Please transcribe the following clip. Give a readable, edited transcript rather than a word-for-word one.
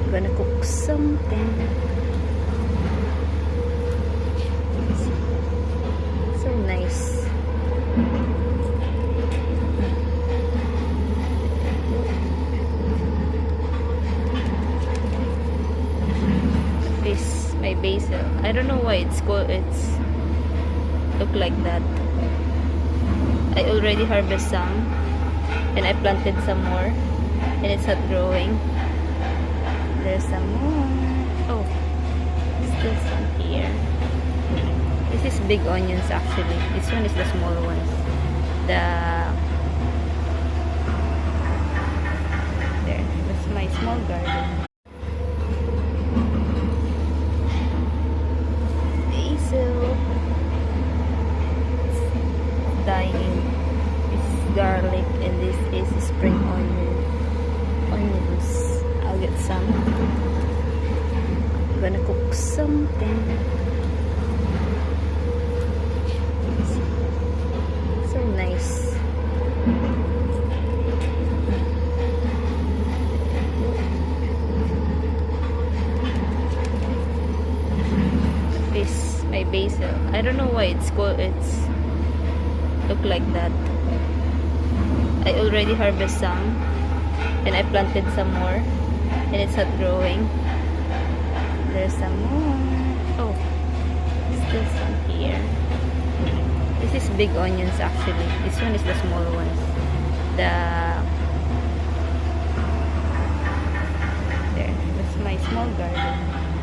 I'm gonna cook something. So nice. This my basil. I don't know why it's look like that. I already harvested some and I planted some more and it's not growing. There's some more. Oh, still some here. This is big onions actually. This one is the small ones. There, that's my small garden. Basil. Dying. This is garlic and this is spring onions. I'll get some. I'm gonna cook something. So nice. This my basil. I don't know why it's look like that. I already harvested some and I planted some more and it's not growing. There's some more. Oh, still some here. This is big onions actually. This one is the small ones. There, that's my small garden.